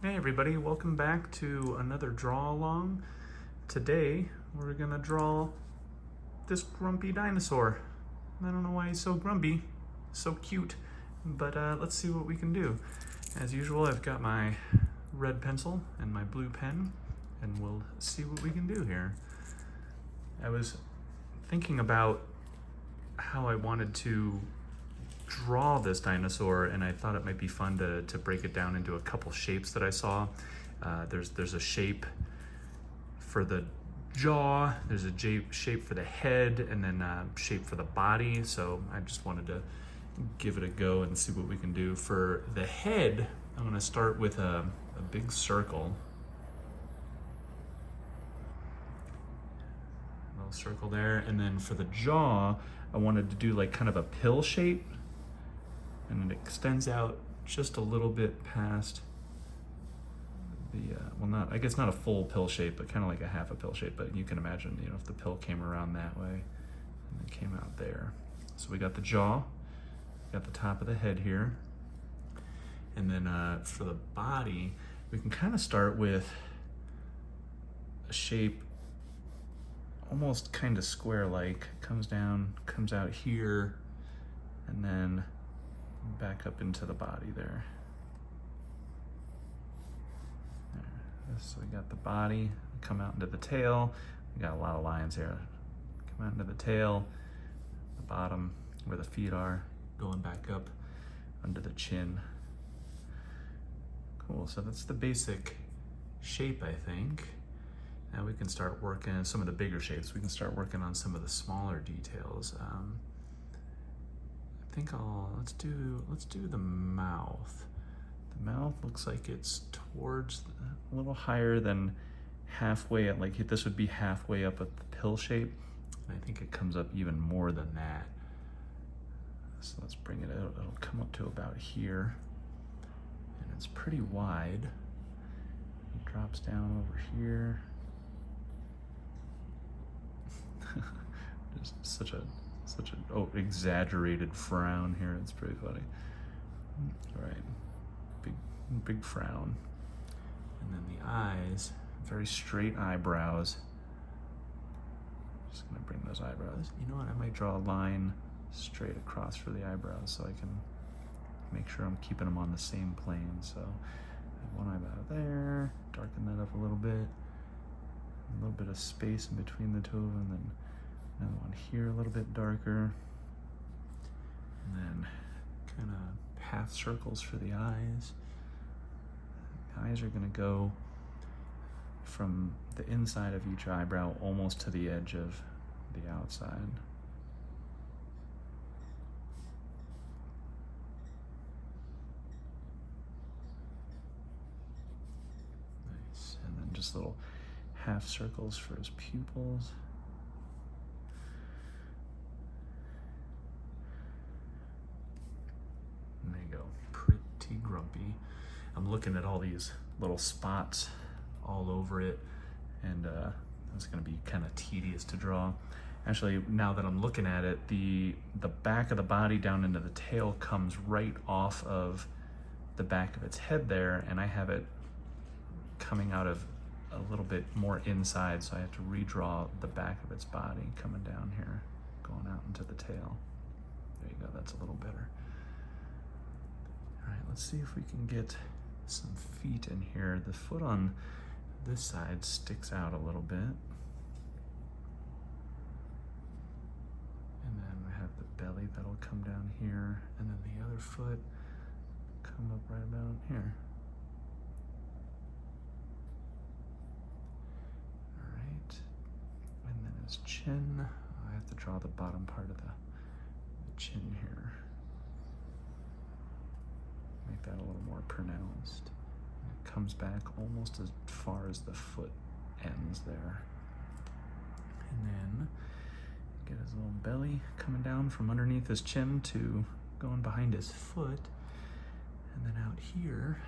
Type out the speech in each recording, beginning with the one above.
Hey everybody, welcome back to another draw along. Today we're gonna draw this grumpy dinosaur. I don't know why he's so grumpy, so cute, but let's see what we can do. As usual, I've got my red pencil and my blue pen, and we'll see what we can do here. I was thinking about how I wanted to draw this dinosaur, and I thought it might be fun to break it down into a couple shapes that I saw. There's a shape for the jaw, there's a shape for the head, and then a shape for the body. So I just wanted to give it a go and see what we can do. For the head, I'm gonna start with a big circle. A little circle there, and then for the jaw, I wanted to do like kind of a pill shape, and it extends out just a little bit past the, well, not, I guess not a full pill shape, but kind of like a half a pill shape. But you can imagine, if the pill came around that way and it came out there. So we got the jaw, got the top of the head here. And then for the body, we can kind of start with a shape almost kind of square-like. Comes down, comes out here, and then back up into the body there. So we got the body, come out into the tail. We got a lot of lines here. Come out into the tail, the bottom where the feet are, going back up under the chin. Cool, so that's the basic shape, I think. Now we can start working on some of the bigger shapes. We can start working on some of the smaller details. I think let's do the mouth. The mouth looks like it's towards a little higher than halfway at, like this would be halfway up at the pill shape. And I think it comes up even more than that. So let's bring it out. It'll come up to about here. And it's pretty wide. It drops down over here. Just such a exaggerated frown here. It's pretty funny. All right. Big frown. And then the eyes, very straight eyebrows. Just gonna bring those eyebrows. You know what, I might draw a line straight across for the eyebrows so I can make sure I'm keeping them on the same plane. So I have one eyebrow there, darken that up a little bit. A little bit of space in between the two of them, then another one here a little bit darker. And then kind of half circles for the eyes. Eyes are going to go from the inside of each eyebrow almost to the edge of the outside. Nice. And then just little half circles for his pupils. And there you go. Pretty grumpy. I'm looking at all these little spots all over it, and it's going to be kind of tedious to draw. Actually, now that I'm looking at it, the back of the body down into the tail comes right off of the back of its head there, and I have it coming out of a little bit more inside, so I have to redraw the back of its body coming down here, going out into the tail. There you go, that's a little better. All right, let's see if we can get some feet in here. The foot on this side sticks out a little bit. And then we have the belly that'll come down here, and then the other foot come up right about here. All right, and then his chin. I have to draw the bottom part of the chin here. Make that a little more pronounced. It comes back almost as far as the foot ends there. And then get his little belly coming down from underneath his chin to going behind his foot. And then out here,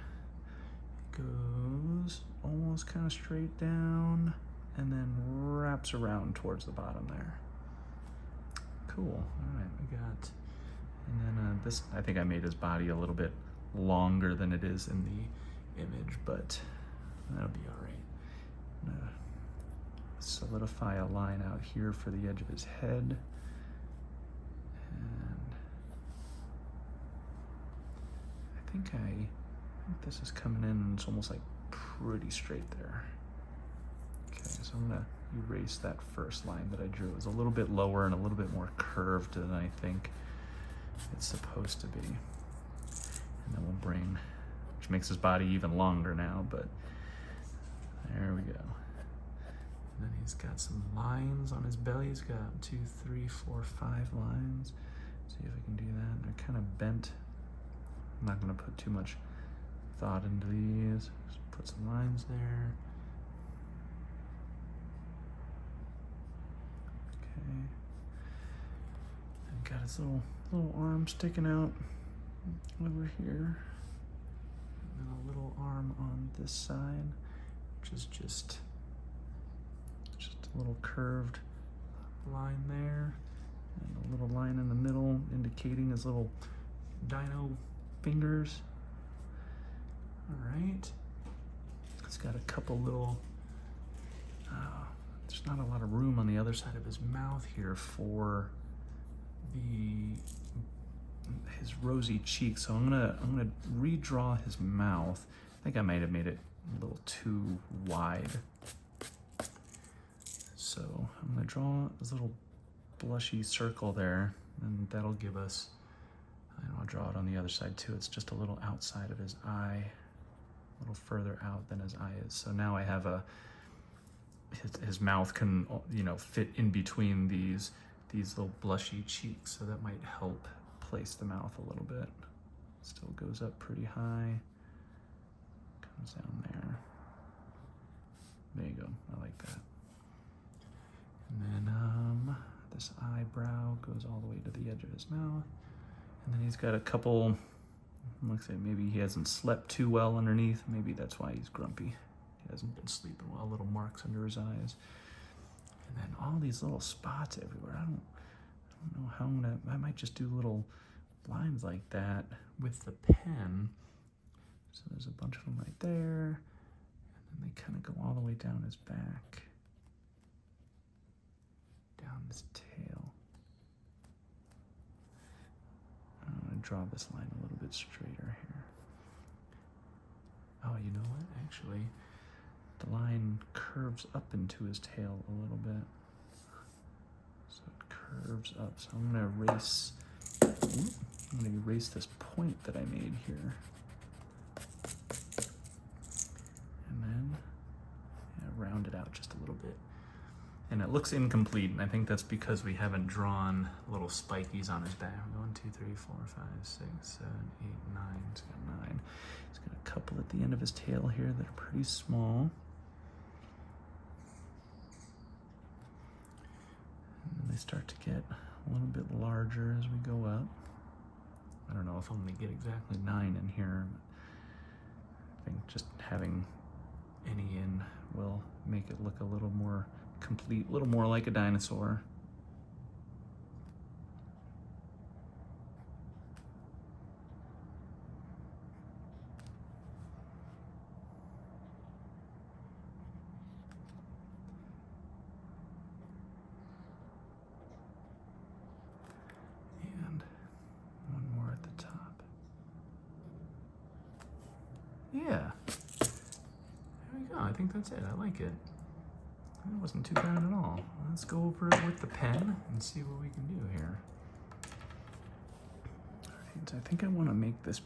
it goes almost kind of straight down and then wraps around towards the bottom there. Cool. All right, we got, and then this, I think I made his body a little bit longer than it is in image, but that'll be all right. I'm gonna solidify a line out here for the edge of his head. And I think this is coming in, it's almost like pretty straight there. Okay, so I'm gonna erase that first line that I drew. It was a little bit lower and a little bit more curved than I think it's supposed to be. And then we'll bring, which makes his body even longer now, but there we go. And then he's got some lines on his belly. He's got 2, 3, 4, 5 lines. See if I can do that. They're kind of bent. I'm not gonna put too much thought into these. Just put some lines there. Okay. And got his little arm sticking out over here. And then a little arm on this side, which is just a little curved line there. And a little line in the middle indicating his little dino fingers. All right. It's got a couple little, there's not a lot of room on the other side of his mouth here for his rosy cheeks. So I'm gonna redraw his mouth. I think I might have made it a little too wide. So I'm gonna draw this little blushy circle there, and that'll give us, and I'll draw it on the other side too. It's just a little outside of his eye, a little further out than his eye is. So now I have his mouth can, you know, fit in between these little blushy cheeks. So that might help place the mouth a little bit. Still goes up pretty high, comes down there. There you go, I like that. And then this eyebrow goes all the way to the edge of his mouth. And then he's got a couple, looks like maybe he hasn't slept too well underneath. Maybe that's why he's grumpy. He hasn't been sleeping well, little marks under his eyes. And then all these little spots everywhere. I don't know how I might just do little lines like that with the pen. So there's a bunch of them right there. And then they kind of go all the way down his back. Down his tail. I'm going to draw this line a little bit straighter here. Oh, you know what? Actually, the line curves up into his tail a little bit. So it curves up. So I'm going to erase this point that I made here. And then round it out just a little bit. And it looks incomplete, and I think that's because we haven't drawn little spikies on his back. 1, 2, 3, 4, 5, 6, 7, 8, 9. He's got 9. He's got a couple at the end of his tail here that are pretty small. And then they start to get a little bit larger as we go up. I don't know if I'm going to get exactly 9 in here. I think just having any in will make it look a little more complete, a little more like a dinosaur. And one more at the top. Yeah. There we go. I think that's it. I like it. That wasn't too bad at all. Let's go over it with the pen and see what we can do here. All right, so I think I want to make this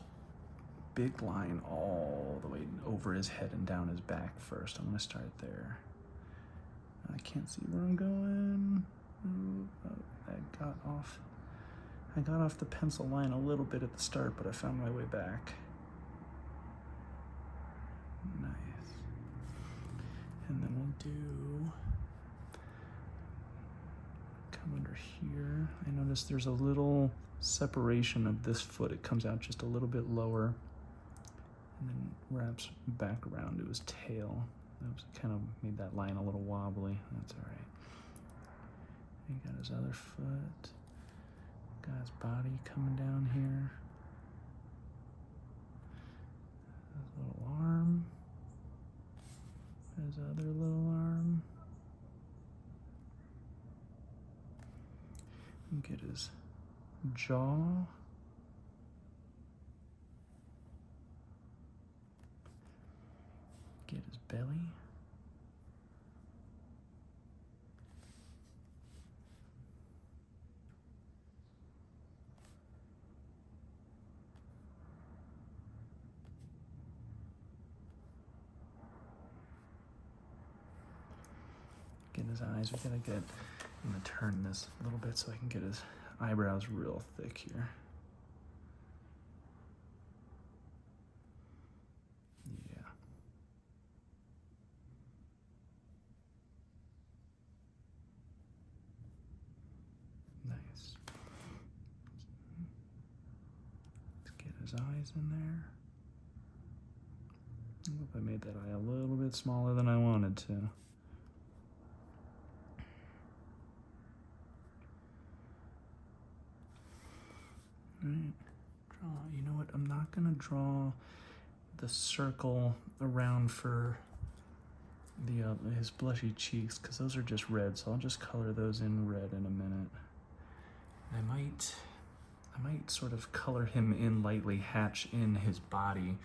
big line all the way over his head and down his back first. I'm going to start there. I can't see where I'm going. I got off the pencil line a little bit at the start, but I found my way back. Nice. And then we'll come under here. I noticed there's a little separation of this foot. It comes out just a little bit lower and then wraps back around to his tail. Oops, kind of made that line a little wobbly. That's all right. He got his other foot. Got his body coming down here. His little arm. his other little arm. And get his jaw. Get his belly. Get his eyes. We gotta get. I'm gonna turn this a little bit so I can get his eyebrows real thick here. Yeah. Nice. Let's get his eyes in there. I hope I made that eye a little bit smaller than I wanted to. Right. Draw. You know what? I'm not gonna draw the circle around for the his blushy cheeks because those are just red. So I'll just color those in red in a minute. I might sort of color him in lightly, hatch in his body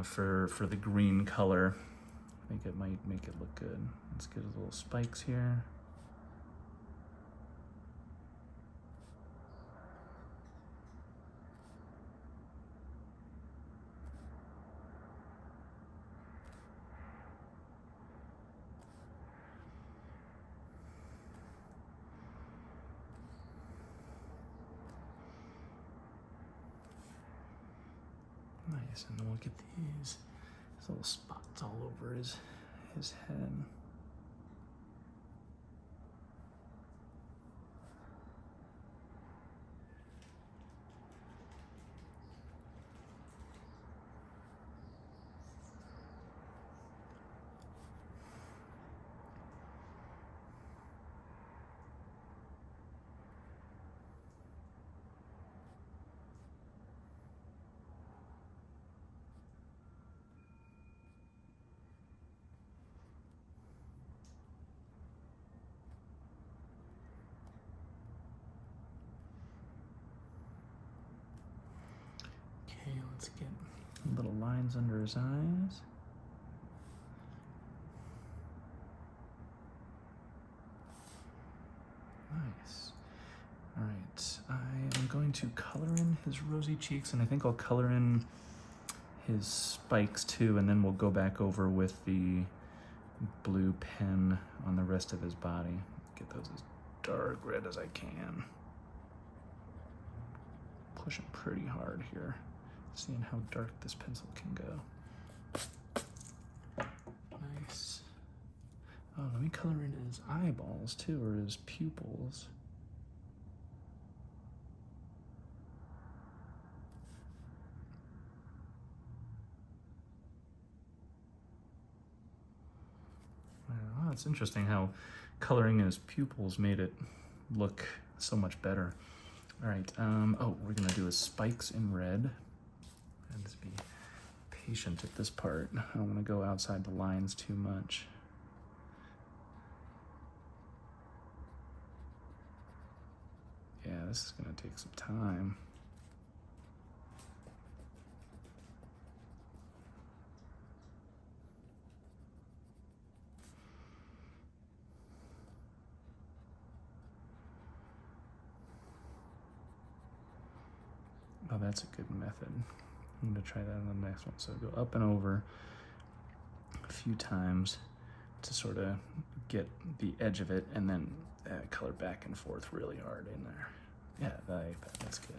for the green color. I think it might make it look good. Let's get his little spikes here. Nice, and then we'll get these little spots all over his head. Let's get little lines under his eyes. Nice. All right, I am going to color in his rosy cheeks, and I think I'll color in his spikes too, and then we'll go back over with the blue pen on the rest of his body. Get those as dark red as I can. Pushing pretty hard here. Seeing how dark this pencil can go. Nice. Oh, let me color in his eyeballs too, or his pupils. Oh, it's interesting how coloring his pupils made it look so much better. All right, oh, we're gonna do his spikes in red. And just be patient at this part. I don't want to go outside the lines too much. Yeah, this is going to take some time. Oh, that's a good method. I'm going to try that on the next one. So go up and over a few times to sort of get the edge of it, and then color back and forth really hard in there. Yeah, that's good.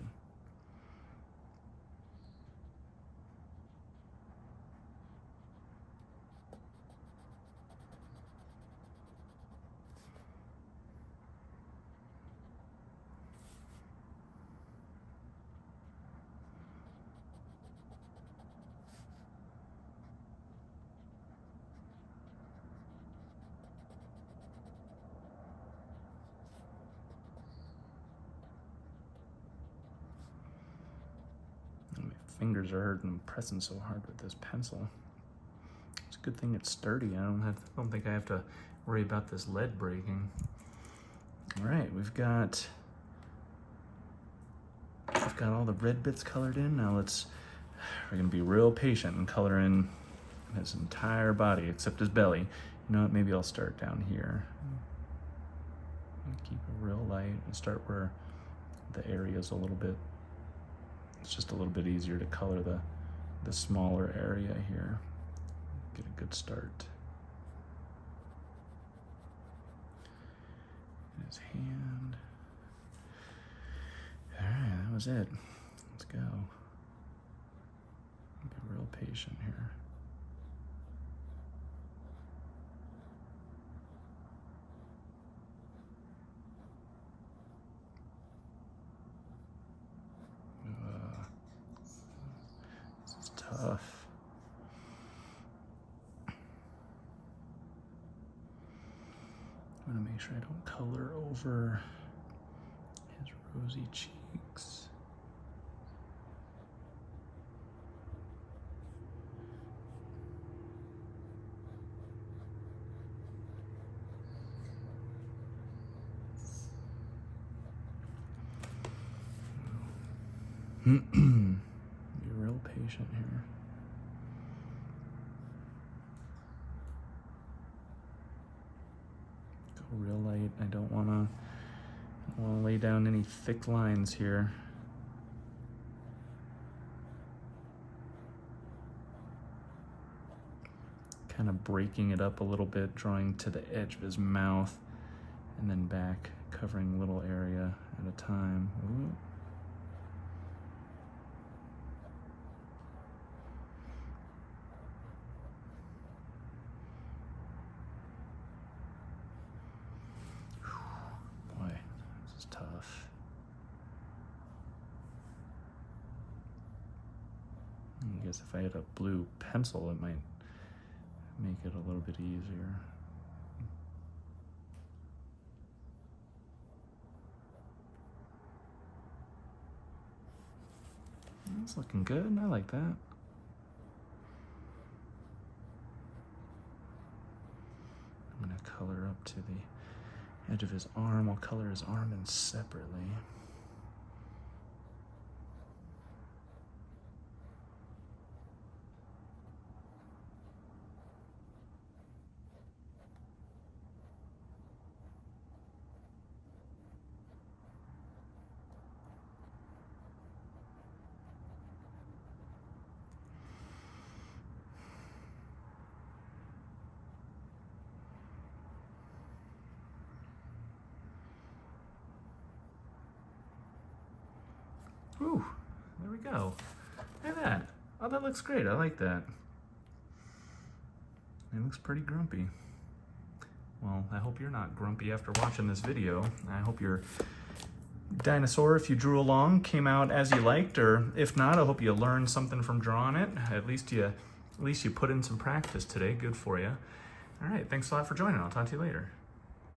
My fingers are hurting. I'm pressing so hard with this pencil. Just a good thing it's sturdy. I don't think I have to worry about this lead breaking. All right, we've got all the red bits colored in. Now we're gonna be real patient and color in his entire body except his belly. You know what, maybe I'll start down here. Keep it real light and start where the area's a little bit, it's just a little bit easier to color the smaller area here. Get a good start. His hand. All right, that was it. Let's go. Be real patient here. This is tough. I want to make sure I don't color over his rosy cheeks. Be real patient here. Go real light. I don't want to lay down any thick lines here. Kind of breaking it up a little bit, drawing to the edge of his mouth, and then back, covering a little area at a time. Ooh. Boy, this is tough. I guess if I had a blue pencil, it might make it a little bit easier. That's looking good. I like that. I'm gonna color up to the edge of his arm. I'll color his arm in separately. Ooh, there we go. Look at that. Oh, that looks great. I like that. It looks pretty grumpy. Well, I hope you're not grumpy after watching this video. I hope your dinosaur, if you drew along, came out as you liked, or if not, I hope you learned something from drawing it. At least you put in some practice today. Good for you. All right, thanks a lot for joining. I'll talk to you later.